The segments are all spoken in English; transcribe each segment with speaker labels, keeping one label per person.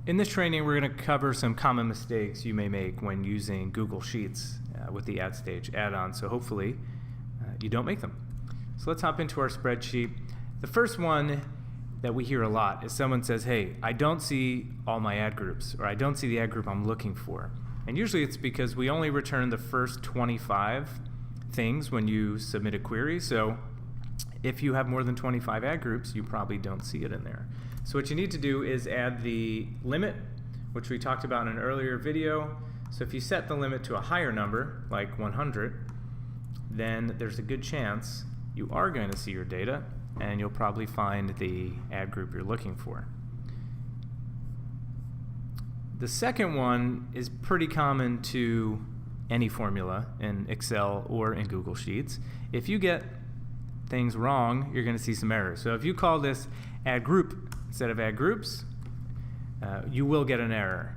Speaker 1: In this training, we're going to cover some common mistakes you may make when using Google Sheets with the AdStage add-on, so hopefully you don't make them. So let's hop into our spreadsheet. The first one that we hear a lot is someone says, hey, I don't see all my ad groups, or I don't see the ad group I'm looking for. And usually it's because we only return the first 25 things when you submit a query. So if you have more than 25 ad groups, you probably don't see it in there. So what you need to do is add the limit, which we talked about in an earlier video. So if you set the limit to a higher number, like 100, then there's a good chance you are going to see your data, and you'll probably find the ad group you're looking for. The second one is pretty common to any formula in Excel or in Google Sheets. If you get things wrong, you're going to see some errors. So if you call this ad group instead of ad groups, you will get an error.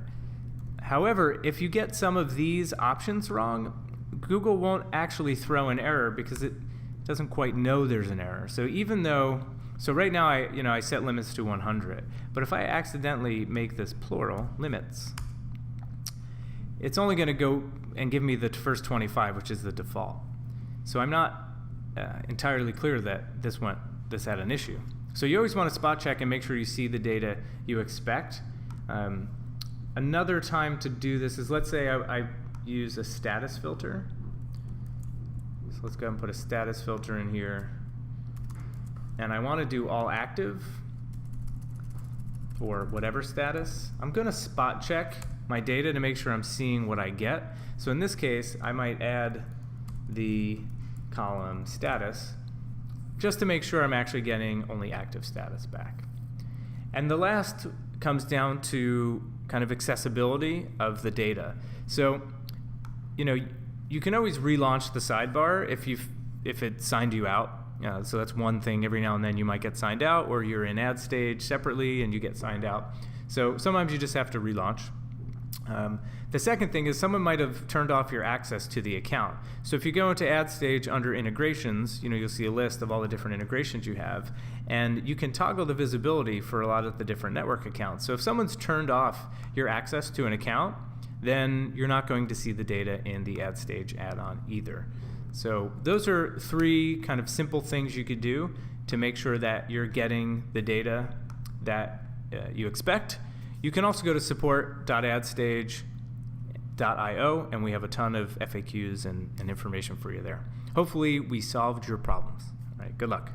Speaker 1: However, if you get some of these options wrong, Google won't actually throw an error because it doesn't quite know there's an error. So even though, so right now I set limits to 100, but if I accidentally make this plural, limits, it's only going to go and give me the first 25, which is the default. So I'm not entirely clear that this had an issue. So you always want to spot check and make sure you see the data you expect. Another time to do this is, let's say I use a status filter. So let's go ahead and put a status filter in here. And I want to do all active or whatever status. I'm going to spot check my data to make sure I'm seeing what I get. So in this case, I might add the column status just to make sure I'm actually getting only active status back. And the last comes down to kind of accessibility of the data. So, you can always relaunch the sidebar if it signed you out. So that's one thing. Every now and then you might get signed out, or you're in AdStage separately and you get signed out. So sometimes you just have to relaunch. The second thing is someone might have turned off your access to the account. So if you go into AdStage under integrations, you'll see a list of all the different integrations you have, and you can toggle the visibility for a lot of the different network accounts. So if someone's turned off your access to an account, then you're not going to see the data in the AdStage add-on either. So those are three kind of simple things you could do to make sure that you're getting the data that you expect. You can also go to support.adstage.io, and we have a ton of FAQs and information for you there. Hopefully we solved your problems. All right, good luck.